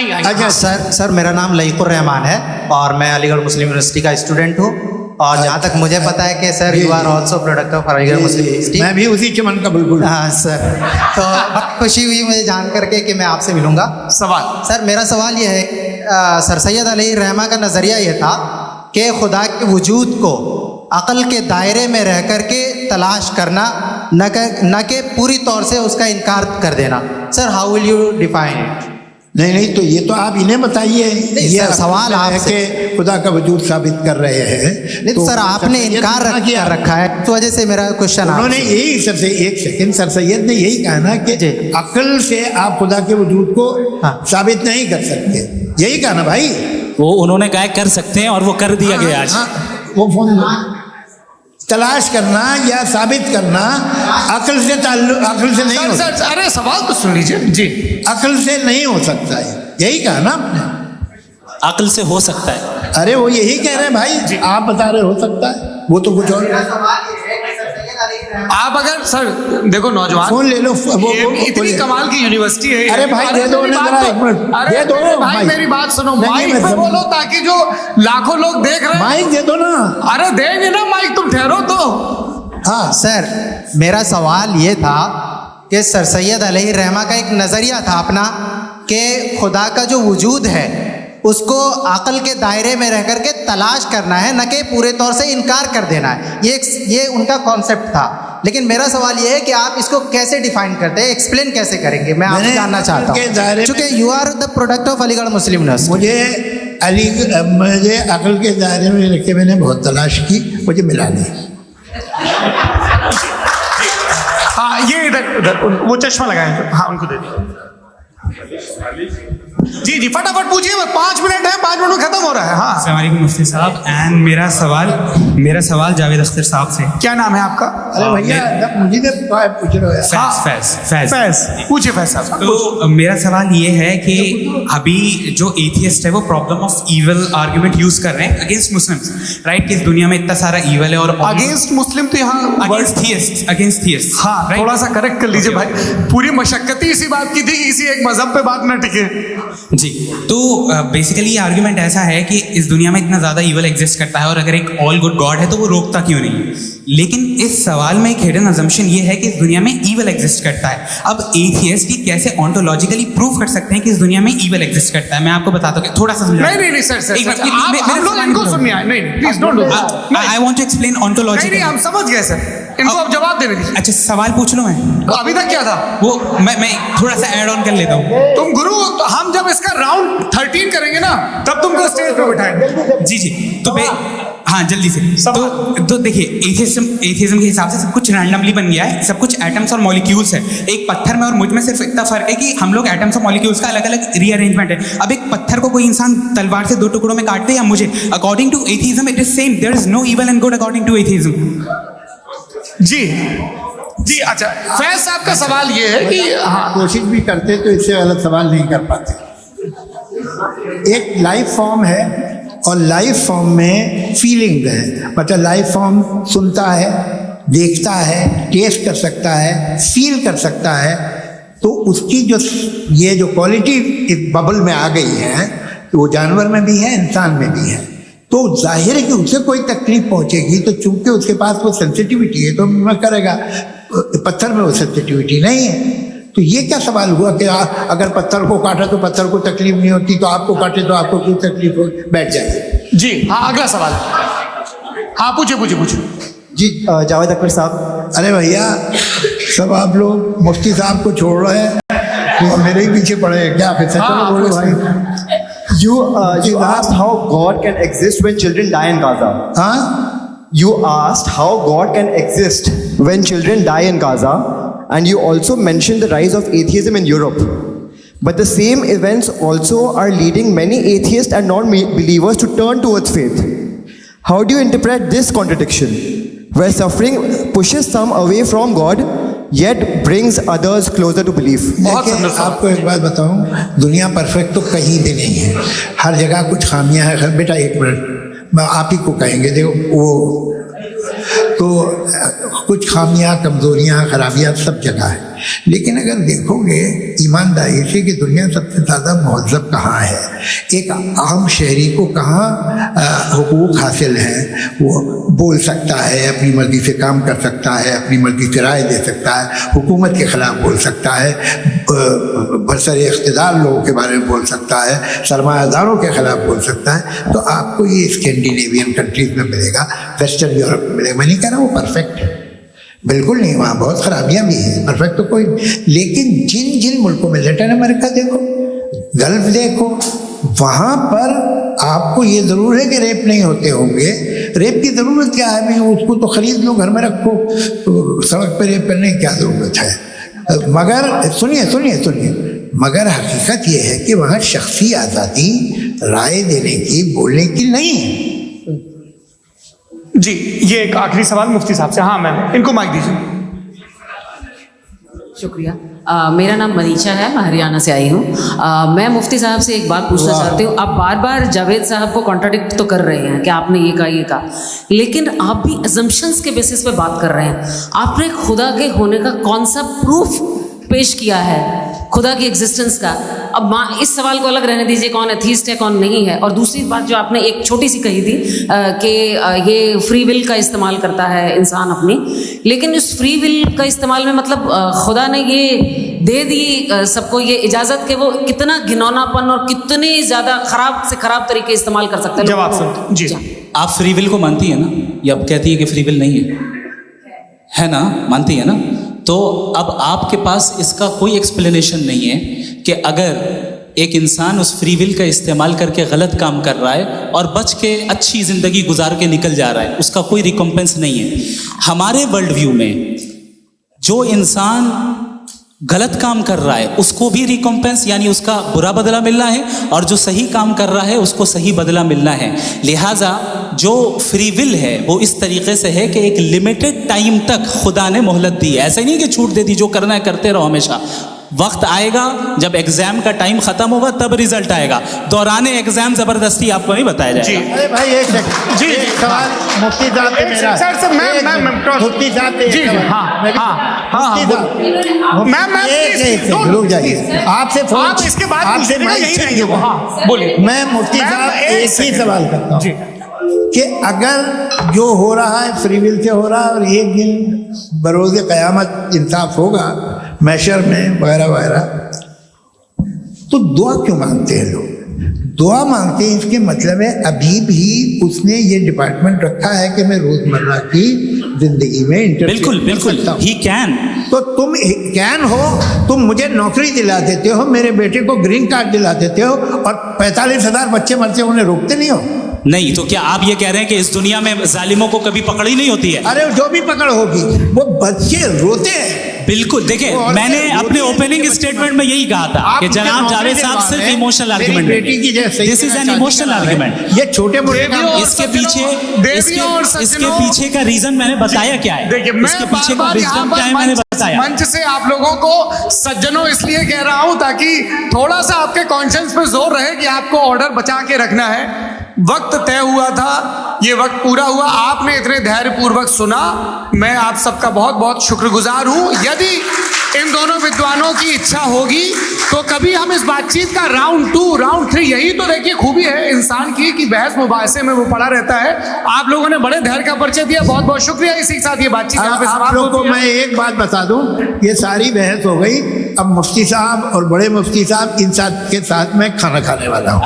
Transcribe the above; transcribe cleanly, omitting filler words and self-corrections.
आइए अच्छा सर मेरा नाम लईकुर रहमान है और मैं अलीगढ़ मुस्लिम यूनिवर्सिटी का स्टूडेंट हूँ। और जहाँ तक मुझे पता है कि sir you are also product of Aligarh Muslim University. मैं भी उसी चमन का बुलबुल। हाँ सर, तो बहुत खुशी हुई मुझे जान करके कि मैं आपसे मिलूंगा। सवाल सर मेरा सवाल ये है, सर सैयद अली रहमा का नज़रिया ये था कि खुदा के वजूद को अक़ल के दायरे में रह कर के तलाश करना, न कि पूरी तौर से उसका इनकार कर देना। Sir how will you define it? नहीं तो ये तो आप इन्हें बताइए। ये सवाल आपसे कि खुदा का वजूद साबित कर रहे हैं। नहीं तो सर आपने इनकार कर रखा है, इस वजह से मेरा क्वेश्चन उन्होंने यही सर एक सेकंड सर सैयद ने यही कहा ना कि अक्ल से आप खुदा के वजूद को साबित नहीं कर सकते, यही कहा ना भाई। वो उन्होंने कहा कर सकते हैं और वो कर दिया गया आज। वो फोन तलाश करना या साबित करना अक्ल से नहीं हो सकता। सर अरे सवाल तो सुन लीजिए जी। अक्ल से नहीं हो सकता है, यही कहा ना आपने। अक्ल से हो सकता है। अरे वो यही कह रहे हैं भाई, आप बता रहे हो सकता है, वो तो कुछ और। आप अगर सर देखो नौजवान फोन ले लो, वो इतनी कमाल की यूनिवर्सिटी है। अरे भाई दे दो ना जरा, एक मिनट दे दो भाई, मेरी बात सुनो, माइक पे बोलो ताकि जो लाखों लोग देख रहे हैं। माइक दे दो ना। अरे देंगे ना माइक, तुम ठहरो तो। हाँ सर मेरा सवाल ये था कि सर सैयद अली रहमा का एक नज़रिया था अपना कि खुदा का जो वजूद है उसको अक़ल के दायरे में रह करके तलाश करना है, न कि पूरे तौर से इनकार कर देना है। ये उनका कॉन्सेप्ट था। लेकिन मेरा सवाल ये है कि आप इसको कैसे डिफाइन करते हैं, एक्सप्लेन कैसे करेंगे, मैं आपसे जानना चाहता हूँ, क्योंकि you are the product of Aligarh Muslim University. मुझे अक़ल के दायरे में रख के मैंने बहुत तलाश की, मुझे मिला नहीं। हाँ ये इधर वो चश्मा लगाए, हाँ उनको दे दो। जी फटाफट पूछिए, 5 मिनट है, 5 मिनट में खत्म हो रहा है। हाँ अस्सलाम वालेकुम मुफ्ती साहब। एंड मेरा सवाल जावेद अख्तर साहब से। क्या नाम है आपका? अरे भैया मुझे पूछ रहे हो। फैज पूछिए फैज साहब। तो मेरा सवाल ये है कि अभी जो एथियस्ट है वो problem of evil argument use कर रहे हैं अगेंस्ट मुस्लिम्स, राइट? कि इस दुनिया में इतना सारा ईवल है और अगेंस्ट मुस्लिम तो यहाँ अगेंस्ट थियस्ट। हाँ थोड़ा सा करेक्ट कर लीजिए भाई, पूरी मशक्कत ही इसी बात की थी, इसी एक मजहब पे बात न टिके जी। तो बेसिकली ये आर्ग्यूमेंट ऐसा है कि इस दुनिया में इतना ज़्यादा ईवल एग्जिस्ट करता है और अगर एक ऑल गुड गॉड है तो वो रोकता क्यों नहीं? लेकिन इस सवाल में एक हिडन अजम्पशन ये है कि इस दुनिया में ईवल एग्जिस्ट करता है। अब एथियस्ट की कैसे ऑन्टोलॉजिकली प्रूव कर सकते हैं कि इस दुनिया में ईवल एग्जिस्ट करता है? मैं आपको बताता हूँ, थोड़ा सा नहीं सर हम लोग इनको सुनिए, नहीं please don't do that. I want to explain ontologically. नहीं हम समझ गए सर, इनको अब जवाब देने दीजिए। अच्छा सवाल पूछ लो। मैं अभी तक क्या था वो मैं थोड़ा सा ऐड ऑन कर लेता हूँ। तुम गुरु, तो हम जब इसका राउंड 13 करेंगे ना तब तुमको स्टेज पे बिठाएंगे। जी तो हाँ जल्दी से। तो देखिए एथियज्म के हिसाब से सब कुछ रैंडमली बन गया है, सब कुछ एटम्स और मॉलिक्यूल्स है। एक पत्थर में और मुझ में सिर्फ इतना फर्क है कि हम लोग एटम्स और मॉलिक्यूल्स का अलग अलग रीअरेंजमेंट है। अब एक पत्थर को कोई इंसान तलवार से 2 टुकड़ों में काट दे या मुझे, according to atheism it is same, there is no evil and good according to atheism. जी अच्छा फैज साहब का सवाल ये है कि हाँ कोशिश भी करते तो इससे गलत सवाल नहीं कर पाते। एक लाइफ फॉर्म है और लाइफ फॉर्म में फीलिंग है, मतलब लाइफ फॉर्म सुनता है, देखता है, टेस्ट कर सकता है, फील कर सकता है। तो उसकी जो क्वालिटी इस बबल में आ गई है, तो वो जानवर में भी है, इंसान में भी है। तो जाहिर है कि उसे कोई तकलीफ पहुंचेगी, तो चूंकि उसके पास वो सेंसिटिविटी है तो मैं करेगा। पत्थर में वो सेंसिटिविटी नहीं है। तो ये क्या सवाल हुआ कि अगर पत्थर को काटा तो पत्थर को तकलीफ नहीं होती, तो आपको काटे तो आपको क्यों तकलीफ हो? बैठ जाए जी। हाँ अगला सवाल, हाँ पूछिए जी। जावेद अख्तर साहब। अरे भैया सब आप लोग मुफ्ती साहब को छोड़ रहे हैं, तो मेरे ही पीछे पड़े हैं क्या? फिर चलो बोलो भाई। You asked how God can exist when children die in Gaza. You asked how God can exist when children die in Gaza, and you also mentioned the rise of atheism in Europe. But the same events also are leading many atheists and non-believers to turn towards faith. How do you interpret this contradiction, where suffering pushes some away from God, yet brings others closer to belief? आपको एक बात बताऊं, दुनिया perfect तो कहीं भी नहीं है, हर जगह कुछ खामियां हैं। बेटा एक मिनट, मैं आप ही को कहेंगे, देखो वो तो कुछ खामियां, कमजोरियां, खराबियां सब जगह है। लेकिन अगर देखोगे ईमानदारी से कि दुनिया सबसे ज़्यादा महज़ब कहाँ है, एक आम शहरी को कहाँ हुकूक हासिल हैं, वो बोल सकता है, अपनी मर्ज़ी से काम कर सकता है, अपनी मर्ज़ी से राय दे सकता है, हुकूमत के ख़िलाफ़ बोल सकता है, बरसरे इख्तिदार लोगों के बारे में बोल सकता है, सरमायादारों के ख़िलाफ़ बोल सकता है। तो आपको ये स्कैंडिनेवियन कंट्रीज़ में मिलेगा, वेस्टर्न यूरोप में मिलेगा। मैं नहीं कह रहा वो परफेक्ट है, बिल्कुल नहीं, वहाँ बहुत खराबियाँ भी हैं, परफेक्ट तो कोई। लेकिन जिन जिन मुल्कों में, लैटिन अमेरिका देखो, गल्फ देखो, वहाँ पर आपको ये ज़रूर है कि रेप नहीं होते होंगे। रेप की ज़रूरत क्या है भाई, उसको तो ख़रीद लो, घर में रखो, तो सड़क पर रेप करने की क्या ज़रूरत है। मगर सुनिए सुनिए सुनिए, मगर हकीकत ये है कि वहाँ शख्सी आज़ादी राय देने की, बोलने की नहीं है। जी, ये एक आखिरी सवाल मुफ्ती साहब से। हाँ मैम, इनको माइक दीजिए। शुक्रिया। मेरा नाम मनीषा है, मैं हरियाणा से आई हूँ। मैं मुफ्ती साहब से एक बात पूछना चाहती हूँ। आप बार बार जावेद साहब को कॉन्ट्राडिक्ट तो कर रहे हैं कि आपने ये कहा, लेकिन आप भी अजम्पशंस के बेसिस पे बात कर रहे हैं। आपने खुदा के होने का कौन सा प्रूफ पेश किया है, खुदा की एग्जिस्टेंस का? अब इस सवाल को अलग रहने दीजिए, कौन एथीस्ट है कौन नहीं है। और दूसरी बात जो आपने एक छोटी सी कही थी कि ये फ्री विल का इस्तेमाल करता है इंसान अपनी, लेकिन इस फ्री विल का इस्तेमाल में मतलब खुदा ने ये दे दी सबको ये इजाज़त कि वो कितना घिनौनापन और कितने ज़्यादा ख़राब से ख़राब तरीके इस्तेमाल कर सकते हैं। जवाब सुन जी। आप फ्री विल को मानती है ना, या अब कहती है कि फ्री विल नहीं है ना, मानती है ना? तो अब आपके पास इसका कोई एक्सप्लेनेशन नहीं है कि अगर एक इंसान उस फ्री विल का इस्तेमाल करके गलत काम कर रहा है और बच के अच्छी ज़िंदगी गुजार के निकल जा रहा है, उसका कोई रिकम्पेंस नहीं है। हमारे वर्ल्ड व्यू में जो इंसान गलत काम कर रहा है उसको भी रिकम्पेंस यानी उसका बुरा बदला मिलना है, और जो सही काम कर रहा है उसको सही बदला मिलना है। लिहाजा जो फ्री विल है वो इस तरीके से है कि एक लिमिटेड टाइम तक खुदा ने मोहलत दी है। ऐसा नहीं कि छूट दे दी, जो करना है करते रहो हमेशा। वक्त आएगा जब एग्जाम का टाइम खत्म होगा तब रिजल्ट आएगा, दौराने एग्जाम जबरदस्ती आपको नहीं बताया जाएगा। अरे भाई एक सेकंड, जी एक सवाल मुफ्ती साहब से मेरा, सर से मैं मुफ्ती साहब से जी हाँ, रुक जाइए, आपसे फोन, आप इसके बाद आपसे यही रहेंगे वो। हाँ बोलिए। मैं मुफ्ती साहब एक ही सवाल करता हूँ कि अगर जो हो रहा है फ्री विल से हो रहा है और एक दिन बरोज़ क़यामत इंसाफ होगा मैशर में वगैरह वगैरह, तो दुआ क्यों मांगते हैं लोग? दुआ मांगते हैं इसके मतलब है अभी भी उसने ये डिपार्टमेंट रखा है कि मैं रोजमर्रा की जिंदगी में बिल्कुल बिल्कुल ही कैन। तो तुम कैन हो, तुम मुझे नौकरी दिला देते हो, मेरे बेटे को ग्रीन कार्ड दिला देते हो, और 45,000 बच्चे मरते उन्हें रोकते नहीं हो। नहीं तो क्या आप ये कह रहे हैं कि इस दुनिया में जालिमों को कभी पकड़ ही नहीं होती है? अरे जो भी पकड़ होगी वो बच्चे रोते हैं। बिल्कुल, देखिए मैंने अपने ओपनिंग स्टेटमेंट में यही कहा था कि जनाब जावेद साहब सिर्फ emotional argument, this is an emotional argument. ये छोटे मोटे इसके पीछे का रीजन मैंने बताया क्या है, इसके पीछे का विजडम क्या है मैंने बताया। मंच से आप लोगों को सज्जनों इसलिए कह रहा हूं ताकि थोड़ा सा आपके कॉन्शियंस पे जोर रहे कि आपको ऑर्डर बचा के रखना है। वक्त तय हुआ था, ये वक्त पूरा हुआ, आपने इतने धैर्यपूर्वक सुना, मैं आप सबका बहुत बहुत शुक्रगुजार हूं। यदि इन दोनों विद्वानों की इच्छा होगी तो कभी हम इस बातचीत का राउंड 2, राउंड 3, यही तो देखिए खूबी है इंसान की कि बहस मुबाहसे में वो पड़ा रहता है। आप लोगों ने बड़े धैर्य का परिचय दिया, बहुत बहुत शुक्रिया। इसी के साथ ये बातचीत आप लोगों को मैं एक बात बता दूं, ये सारी बहस हो गई, अब मुफ्ती साहब और बड़े मुफ्ती साहब इन साथ के साथ मैं खाना खाने वाला हूँ।